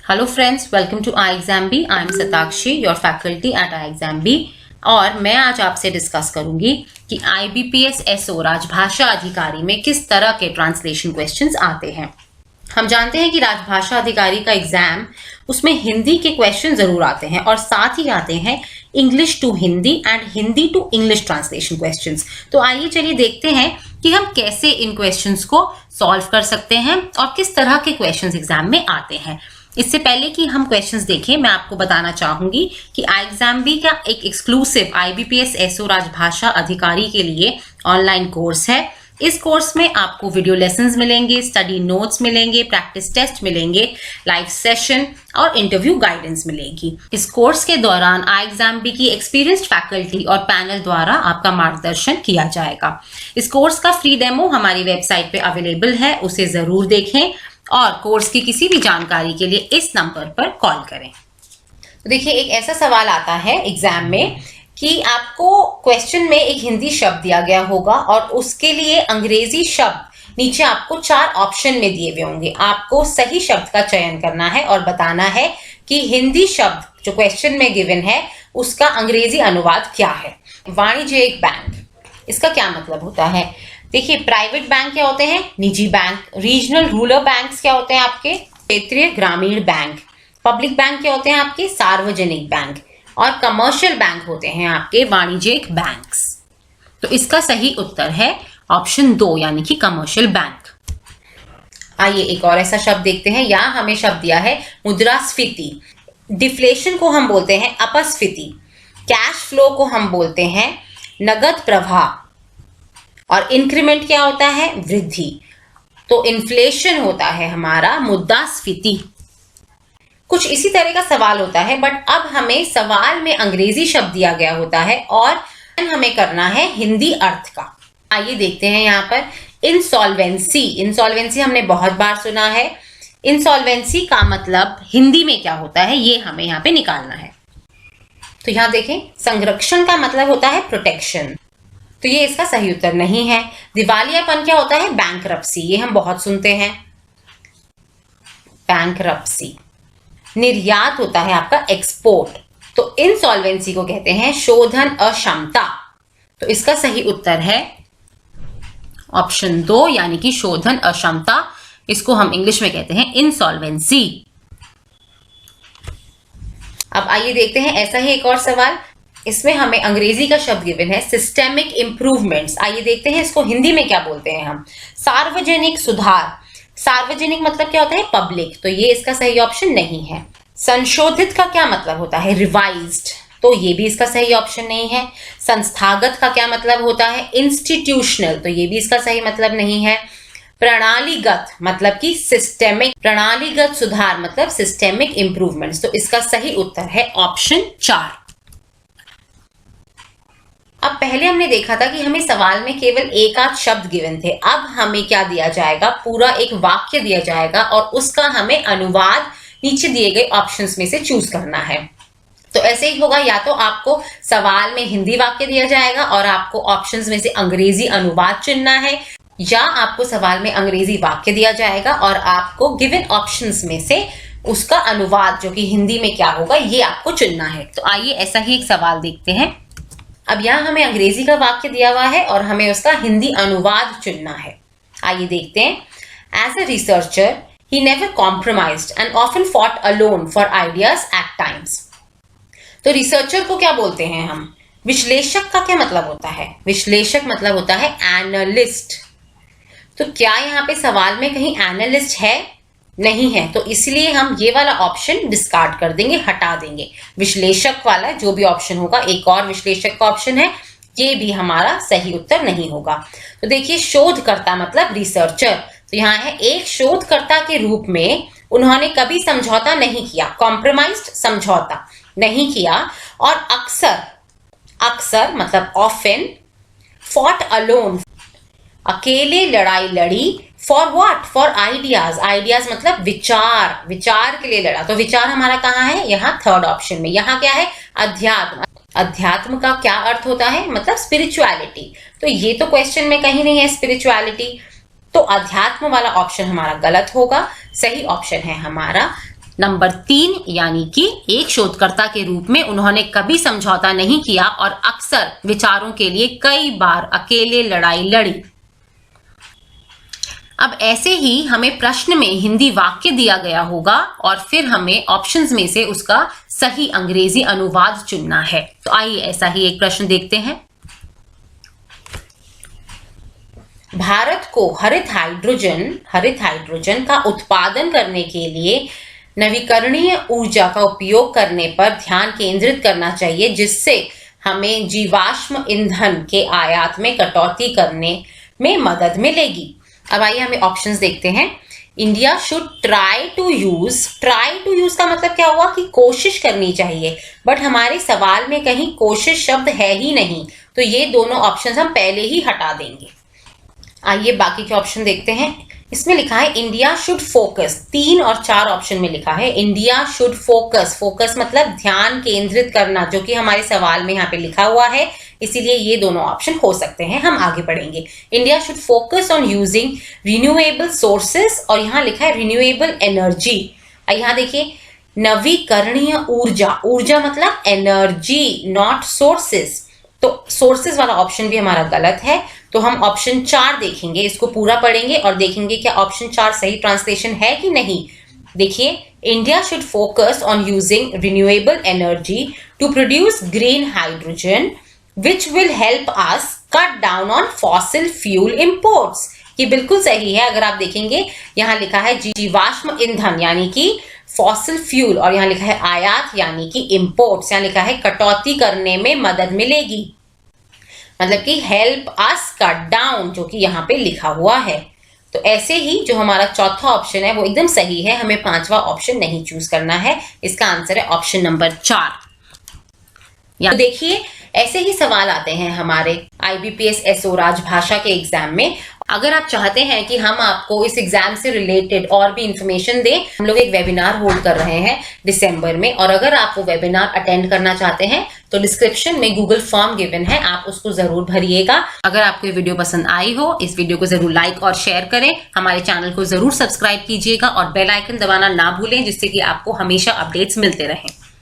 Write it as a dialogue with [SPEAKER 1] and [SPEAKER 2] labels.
[SPEAKER 1] Hello friends, welcome to iExamBee। I am Satakshi, your faculty at iExamBee। और मैं आज आपसे डिस्कस करूंगी कि IBPS SO राजभाषा अधिकारी में किस तरह के ट्रांसलेशन क्वेश्चंस आते हैं। हम जानते हैं कि राजभाषा अधिकारी का एग्जाम, उसमें हिंदी के क्वेश्चन जरूर आते हैं और साथ ही आते हैं English to Hindi and Hindi to English translation questions. तो आइए चलिए देखते हैं कि हम कैसे इन क्वेश्चंस को सॉल्व कर सकते हैं और किस तरह के क्वेश्चंस एग्जाम में आते हैं। इससे पहले कि हम क्वेश्चंस देखें, मैं आपको बताना चाहूंगी कि iExamBee का एक एक्सक्लूसिव IBPS SO राजभाषा अधिकारी के लिए ऑनलाइन कोर्स है। इस कोर्स में आपको वीडियो लेसन्स मिलेंगे, स्टडी नोट्स मिलेंगे, प्रैक्टिस टेस्ट मिलेंगे, लाइव सेशन और इंटरव्यू गाइडेंस मिलेगी। इस कोर्स के दौरान iExamBee की एक्सपीरियंस्ड फैकल्टी और पैनल द्वारा आपका मार्गदर्शन किया जाएगा। इस कोर्स का फ्री डेमो हमारी वेबसाइट पे अवेलेबल है, उसे जरूर देखें और कोर्स की किसी भी जानकारी के लिए इस नंबर पर कॉल करें। तो देखिए, एक ऐसा सवाल आता है एग्जाम में कि आपको क्वेश्चन में एक हिंदी शब्द दिया गया होगा और उसके लिए अंग्रेजी शब्द नीचे आपको 4 ऑप्शन में दिए हुए होंगे। आपको सही शब्द का चयन करना है और बताना है कि हिंदी शब्द जो क्वेश्चन में गिवन है उसका अंग्रेजी अनुवाद क्या है। वाणिज्यिक बैंक, इसका क्या मतलब होता है? देखिए, प्राइवेट बैंक क्या होते हैं? निजी बैंक। रीजनल रूरल बैंक्स क्या होते हैं? आपके क्षेत्रीय ग्रामीण बैंक। पब्लिक बैंक क्या होते हैं? आपके सार्वजनिक बैंक। और कमर्शियल बैंक होते हैं आपके वाणिज्यिक बैंक्स। तो इसका सही उत्तर है ऑप्शन 2 यानी कि कमर्शियल बैंक। आइए एक और ऐसा शब्द देखते हैं। यहाँ हमें शब्द दिया है मुद्रास्फीति। डिफ्लेशन को हम बोलते हैं अपस्फीति। कैश फ्लो को हम बोलते हैं नगद प्रवाह। और इंक्रीमेंट क्या होता है? वृद्धि। तो इन्फ्लेशन होता है हमारा मुद्रास्फीति। कुछ इसी तरह का सवाल होता है, बट अब हमें सवाल में अंग्रेजी शब्द दिया गया होता है और हमें करना है हिंदी अर्थ का। आइए देखते हैं यहाँ पर इंसॉल्वेंसी। इंसॉल्वेंसी हमने बहुत बार सुना है। इंसॉल्वेंसी का मतलब हिंदी में क्या होता है, ये हमें यहाँ पे निकालना है। तो यहाँ देखें, संरक्षण का मतलब होता है प्रोटेक्शन, तो ये इसका सही उत्तर नहीं है। दिवालियापन क्या होता है? बैंकरप्सी, ये हम बहुत सुनते हैं, बैंकरप्सी। निर्यात होता है आपका एक्सपोर्ट। तो इंसॉल्वेंसी को कहते हैं शोधन अक्षमता। तो इसका सही उत्तर है ऑप्शन 2 यानी कि शोधन अक्षमता। इसको हम इंग्लिश में कहते हैं इंसॉल्वेंसी। अब आइए देखते हैं ऐसा ही एक और सवाल। इसमें हमें अंग्रेजी का शब्द गिवन है सिस्टेमिक इंप्रूवमेंट्स। आइए देखते हैं इसको हिंदी में क्या बोलते हैं हम। सार्वजनिक सुधार। सार्वजनिक मतलब क्या होता है? पब्लिक। तो ये इसका सही ऑप्शन नहीं है। संशोधित का क्या मतलब होता है? रिवाइज्ड। तो ये भी इसका सही ऑप्शन नहीं है। संस्थागत का क्या मतलब होता है? इंस्टीट्यूशनल। तो ये भी इसका सही मतलब नहीं है। प्रणालीगत मतलब कि सिस्टेमिक। प्रणालीगत सुधार मतलब सिस्टेमिक इंप्रूवमेंट्स। तो इसका सही उत्तर है ऑप्शन 4। अब पहले हमने देखा था कि हमें सवाल में केवल एक आध शब्द गिवन थे। अब हमें क्या दिया जाएगा? पूरा एक वाक्य दिया जाएगा और उसका हमें अनुवाद नीचे दिए गए ऑप्शंस में से चूज करना है। तो ऐसे ही होगा, या तो आपको सवाल में हिंदी वाक्य दिया जाएगा और आपको ऑप्शंस में से अंग्रेजी अनुवाद चुनना है, या आपको सवाल में अंग्रेजी वाक्य दिया जाएगा और आपको गिवन ऑप्शंस में से उसका अनुवाद जो कि हिंदी में क्या होगा ये आपको चुनना है। तो आइए ऐसा ही एक सवाल देखते हैं। अब यहाँ हमें अंग्रेजी का वाक्य दिया हुआ है और हमें उसका हिंदी अनुवाद चुनना है। आइए देखते हैं। As a researcher he never compromised and often fought alone for ideas at times। तो रिसर्चर को क्या बोलते हैं हम? विश्लेषक का क्या मतलब होता है? विश्लेषक मतलब होता है एनालिस्ट। तो क्या यहाँ पे सवाल में कहीं एनालिस्ट है? नहीं है। तो इसलिए हम ये वाला ऑप्शन डिस्कार्ड कर देंगे, हटा देंगे। विश्लेषक वाला जो भी ऑप्शन होगा, एक और विश्लेषक का ऑप्शन है, ये भी हमारा सही उत्तर नहीं होगा। तो देखिए, शोधकर्ता मतलब रिसर्चर। तो यहाँ है एक शोधकर्ता के रूप में उन्होंने कभी समझौता नहीं किया, कॉम्प्रोमाइज्ड, समझौता नहीं किया। और अक्सर, अक्सर मतलब ऑफन, फॉट अलोन, अकेले लड़ाई लड़ी। For what? For ideas. Ideas मतलब विचार, विचार के लिए लड़ा। तो विचार हमारा कहाँ है? यहाँ थर्ड ऑप्शन में। यहाँ क्या है? अध्यात्म। अध्यात्म का क्या अर्थ होता है? मतलब स्पिरिचुअलिटी। तो ये तो क्वेश्चन में कहीं नहीं है स्पिरिचुअलिटी। तो अध्यात्म वाला ऑप्शन हमारा गलत होगा। सही ऑप्शन है हमारा नंबर 3 यानी कि एक शोधकर्ता के रूप में उन्होंने कभी समझौता नहीं किया और अक्सर विचारों के लिए कई बार अकेले लड़ाई लड़ी। अब ऐसे ही हमें प्रश्न में हिंदी वाक्य दिया गया होगा और फिर हमें ऑप्शंस में से उसका सही अंग्रेजी अनुवाद चुनना है। तो आइए ऐसा ही एक प्रश्न देखते हैं। भारत को हरित हाइड्रोजन का उत्पादन करने के लिए नवीकरणीय ऊर्जा का उपयोग करने पर ध्यान केंद्रित करना चाहिए, जिससे हमें जीवाश्म ईंधन के आयात में कटौती करने में मदद मिलेगी। अब आइए हमें ऑप्शंस देखते हैं। India should try to use का मतलब क्या हुआ कि कोशिश करनी चाहिए, बट हमारे सवाल में कहीं कोशिश शब्द है ही नहीं, तो ये दोनों ऑप्शंस हम पहले ही हटा देंगे। आइए बाकी के ऑप्शन देखते हैं। इसमें लिखा है इंडिया शुड फोकस, 3 और 4 ऑप्शन में लिखा है इंडिया शुड फोकस मतलब ध्यान केंद्रित करना, जो कि हमारे सवाल में यहाँ पे लिखा हुआ है, इसीलिए ये दोनों ऑप्शन हो सकते हैं। हम आगे पढ़ेंगे। India should focus on using renewable sources, और यहाँ लिखा है रिन्यूएबल एनर्जी। यहाँ देखिए नवीकरणीय ऊर्जा मतलब एनर्जी, नॉट सोर्सेस, तो सोर्सेस वाला ऑप्शन भी हमारा गलत है। तो हम ऑप्शन 4 देखेंगे, इसको पूरा पढ़ेंगे और देखेंगे क्या ऑप्शन 4 सही ट्रांसलेशन है कि नहीं। देखिए India should focus on using renewable energy to produce green hydrogen which will help us cut down on fossil fuel imports. ये बिल्कुल सही है। अगर आप देखेंगे यहाँ लिखा है जीवाश्म ईंधन यानी कि फॉसिल फ्यूल, और यहाँ लिखा है आयात यानी कि इंपोर्ट्स, यहाँ लिखा है कटौती करने में मदद मिलेगी, मतलब कि हेल्प अस कट डाउन, जो कि यहाँ पे लिखा हुआ है। तो ऐसे ही जो हमारा चौथा ऑप्शन है वो एकदम सही है, हमें 5वां ऑप्शन नहीं चूज करना है। इसका आंसर है ऑप्शन नंबर 4। तो देखिए ऐसे ही सवाल आते हैं हमारे IBPS SO राजभाषा के एग्जाम में। अगर आप चाहते हैं कि हम आपको इस एग्जाम से रिलेटेड और भी इंफॉर्मेशन दें, हम लोग एक वेबिनार होल्ड कर रहे हैं दिसंबर में, और अगर आप वो वेबिनार अटेंड करना चाहते हैं तो डिस्क्रिप्शन में गूगल फॉर्म गिवन है, आप उसको जरूर भरिएगा। अगर आपको ये वीडियो पसंद आई हो, इस वीडियो को जरूर लाइक और शेयर करें, हमारे चैनल को जरूर सब्सक्राइब कीजिएगा और बेल आइकन दबाना ना भूलें, जिससे कि आपको हमेशा अपडेट्स मिलते रहें।